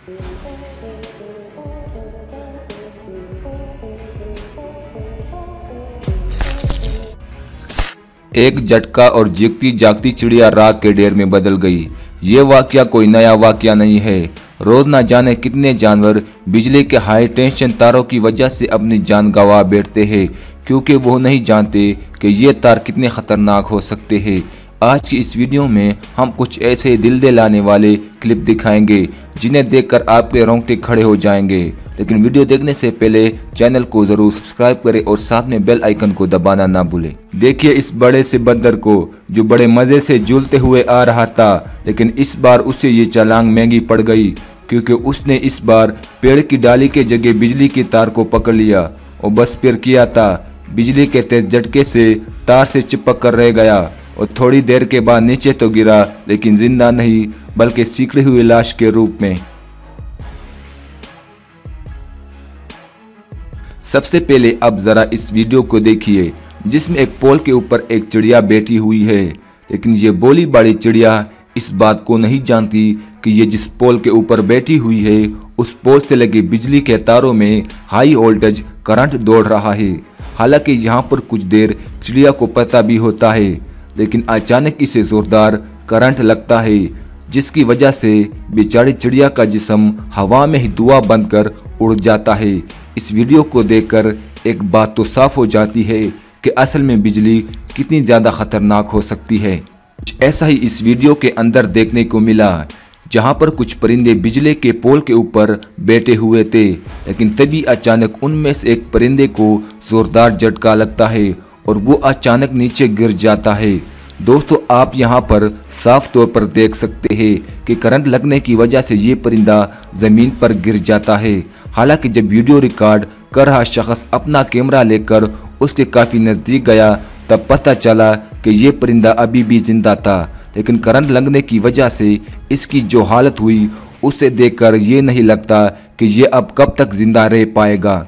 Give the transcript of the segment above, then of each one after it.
एक झटका और जीतती जागती चिड़िया राख के ढेर में बदल गई। ये वाकया कोई नया वाकया नहीं है। रोज न जाने कितने जानवर बिजली के हाई टेंशन तारों की वजह से अपनी जान गंवा बैठते हैं, क्योंकि वो नहीं जानते कि ये तार कितने खतरनाक हो सकते हैं। आज की इस वीडियो में हम कुछ ऐसे दिल दहलाने वाले क्लिप दिखाएंगे जिन्हें देखकर आपके रोंगटे खड़े हो जाएंगे। लेकिन वीडियो देखने से पहले चैनल को जरूर सब्सक्राइब करें और साथ में बेल आइकन को दबाना ना भूलें। देखिए इस बड़े से बंदर को, जो बड़े मजे से झूलते हुए आ रहा था, लेकिन इस बार उसे ये चालांग महंगी पड़ गई, क्योंकि उसने इस बार पेड़ की डाली के जगह बिजली की तार को पकड़ लिया और बस फिर किया था। बिजली के तेज झटके से तार से चिपक कर रह गया और थोड़ी देर के बाद नीचे तो गिरा, लेकिन जिंदा नहीं बल्कि सिकड़ी हुई लाश के रूप में। सबसे पहले अब जरा इस वीडियो को देखिए, जिसमें एक पोल के ऊपर एक चिड़िया बैठी हुई है, लेकिन ये भोली भाली चिड़िया इस बात को नहीं जानती कि ये जिस पोल के ऊपर बैठी हुई है उस पोल से लगे बिजली के तारों में हाई वोल्टेज करंट दौड़ रहा है। हालांकि यहाँ पर कुछ देर चिड़िया को पता भी होता है, लेकिन अचानक इसे जोरदार करंट लगता है, जिसकी वजह से बेचारी चिड़िया का जिस्म हवा में ही धुआं बनकर उड़ जाता है। इस वीडियो को देखकर एक बात तो साफ हो जाती है कि असल में बिजली कितनी ज़्यादा खतरनाक हो सकती है। कुछ ऐसा ही इस वीडियो के अंदर देखने को मिला, जहां पर कुछ परिंदे बिजली के पोल के ऊपर बैठे हुए थे, लेकिन तभी अचानक उनमें से एक परिंदे को जोरदार झटका लगता है और वो अचानक नीचे गिर जाता है। दोस्तों आप यहाँ पर साफ तौर पर देख सकते हैं कि करंट लगने की वजह से ये परिंदा ज़मीन पर गिर जाता है। हालांकि जब वीडियो रिकॉर्ड कर रहा शख्स अपना कैमरा लेकर उसके काफ़ी नज़दीक गया, तब पता चला कि ये परिंदा अभी भी जिंदा था, लेकिन करंट लगने की वजह से इसकी जो हालत हुई उसे देखकर ये नहीं लगता कि ये अब कब तक जिंदा रह पाएगा।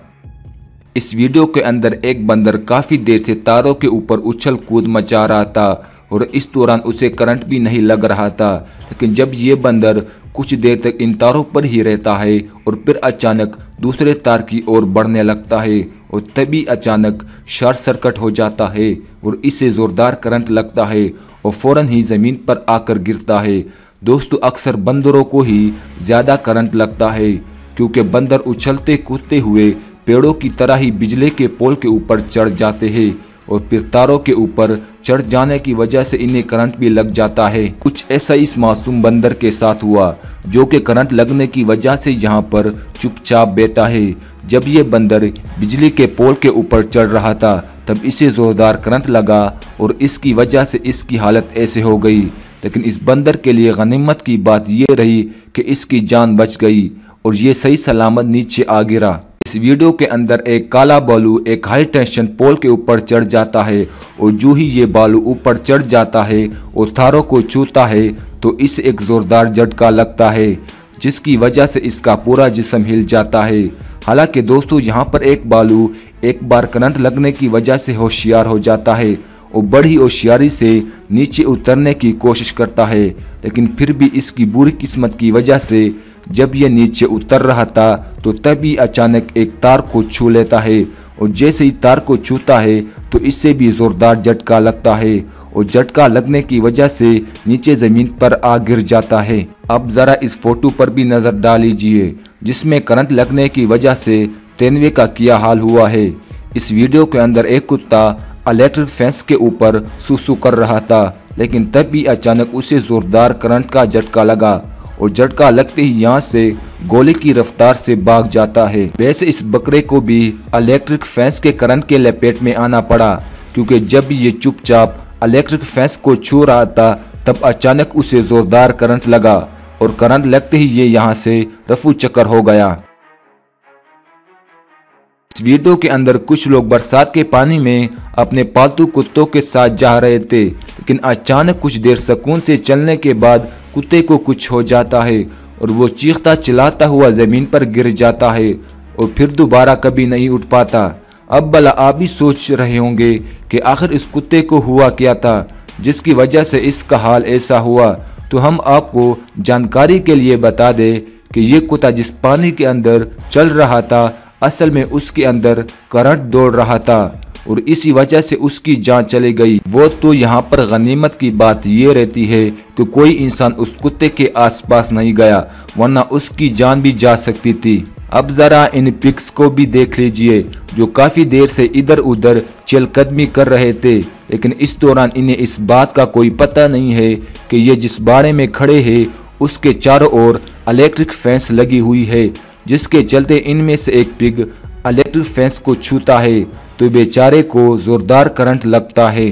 इस वीडियो के अंदर एक बंदर काफ़ी देर से तारों के ऊपर उछल कूद मचा रहा था और इस दौरान उसे करंट भी नहीं लग रहा था, लेकिन जब ये बंदर कुछ देर तक इन तारों पर ही रहता है और फिर अचानक दूसरे तार की ओर बढ़ने लगता है और तभी अचानक शॉर्ट सर्किट हो जाता है और इससे ज़ोरदार करंट लगता है और फ़ौरन ही ज़मीन पर आकर गिरता है। दोस्तों अक्सर बंदरों को ही ज़्यादा करंट लगता है, क्योंकि बंदर उछलते कूदते हुए पेड़ों की तरह ही बिजली के पोल के ऊपर चढ़ जाते हैं और फिर तारों के ऊपर चढ़ जाने की वजह से इन्हें करंट भी लग जाता है। कुछ ऐसा इस मासूम बंदर के साथ हुआ, जो कि करंट लगने की वजह से यहाँ पर चुपचाप बैठा है। जब ये बंदर बिजली के पोल के ऊपर चढ़ रहा था, तब इसे जोरदार करंट लगा और इसकी वजह से इसकी हालत ऐसे हो गई। लेकिन इस बंदर के लिए गनीमत की बात ये रही कि इसकी जान बच गई और ये सही सलामत नीचे आ गिरा। इस वीडियो के अंदर एक काला भालू एक हाई टेंशन पोल के ऊपर चढ़ जाता है और जो ही ये भालू ऊपर चढ़ जाता है और तारों को छूता है तो इसे एक जोरदार झटका लगता है, जिसकी वजह से इसका पूरा जिस्म हिल जाता है। हालांकि दोस्तों यहाँ पर एक भालू एक बार करंट लगने की वजह से होशियार हो जाता है और बड़ी होशियारी से नीचे उतरने की कोशिश करता है, लेकिन फिर भी इसकी बुरी किस्मत की वजह से जब यह नीचे उतर रहा था तो तभी अचानक एक तार को छू लेता है और जैसे ही तार को छूता है तो इससे भी जोरदार झटका लगता है और झटका लगने की वजह से नीचे ज़मीन पर आ गिर जाता है। अब ज़रा इस फोटो पर भी नज़र डाल लीजिए, जिसमें करंट लगने की वजह से तेनवे का क्या हाल हुआ है। इस वीडियो के अंदर एक कुत्ता इलेक्ट्रिक फेंस के ऊपर सुसु कर रहा था, लेकिन तभी अचानक उसे जोरदार करंट का झटका लगा और झटका लगते ही यहाँ से गोली की रफ्तार से भाग जाता है। वैसे इस बकरे को भी इलेक्ट्रिक फेंस के करंट के लपेट में आना पड़ा, क्योंकि जब ये चुपचाप इलेक्ट्रिक फेंस को छू रहा था तब अचानक उसे जोरदार करंट लगा और करंट लगते ही ये यहाँ से रफू चक्कर हो गया। इस वीडियो के अंदर कुछ लोग बरसात के पानी में अपने पालतू कुत्तों के साथ जा रहे थे, लेकिन अचानक कुछ देर सुकून से चलने के बाद कुत्ते को कुछ हो जाता है और वो चीखता चिल्लाता हुआ ज़मीन पर गिर जाता है और फिर दोबारा कभी नहीं उठ पाता। अब भला आप भी सोच रहे होंगे कि आखिर इस कुत्ते को हुआ क्या था, जिसकी वजह से इसका हाल ऐसा हुआ। तो हम आपको जानकारी के लिए बता दें कि ये कुत्ता जिस पानी के अंदर चल रहा था असल में उसके अंदर करंट दौड़ रहा था और इसी वजह से उसकी जान चली गई। वो तो यहाँ पर गनीमत की बात ये रहती है कि कोई इंसान उस कुत्ते के आसपास नहीं गया, वरना उसकी जान भी जा सकती थी। अब जरा इन पिक्स को भी देख लीजिए जो काफी देर से इधर उधर चहलकदमी कर रहे थे, लेकिन इस दौरान इन्हें इस बात का कोई पता नहीं है कि ये जिस बाड़े में खड़े हैं उसके चारों ओर इलेक्ट्रिक फेंस लगी हुई है, जिसके चलते इनमें से एक पिग इलेक्ट्रिक फेंस को छूता है तो बेचारे को जोरदार करंट लगता है।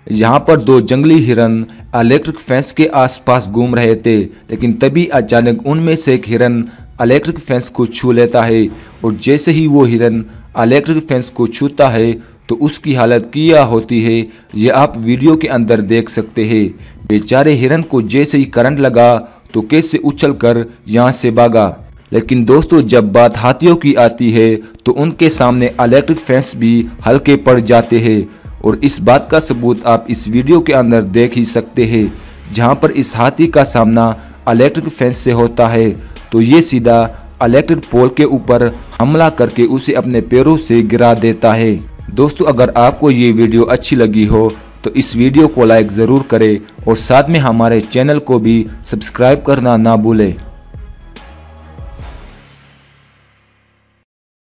यहाँ पर दो जंगली हिरन इलेक्ट्रिक फेंस के आसपास घूम रहे थे, लेकिन तभी अचानक उनमें से एक हिरन इलेक्ट्रिक फेंस को छू लेता है और जैसे ही वो हिरन इलेक्ट्रिक फेंस को छूता है तो उसकी हालत क्या होती है ये आप वीडियो के अंदर देख सकते हैं। बेचारे हिरन को जैसे ही करंट लगा तो कैसे उछलकर यहाँ से भागा। लेकिन दोस्तों जब बात हाथियों की आती है तो उनके सामने इलेक्ट्रिक फेंस भी हल्के पड़ जाते हैं और इस बात का सबूत आप इस वीडियो के अंदर देख ही सकते हैं। जहां पर इस हाथी का सामना इलेक्ट्रिक फेंस से होता है तो ये सीधा इलेक्ट्रिक पोल के ऊपर हमला करके उसे अपने पैरों से गिरा देता है। दोस्तों अगर आपको ये वीडियो अच्छी लगी हो तो इस वीडियो को लाइक ज़रूर करें और साथ में हमारे चैनल को भी सब्सक्राइब करना ना भूलें।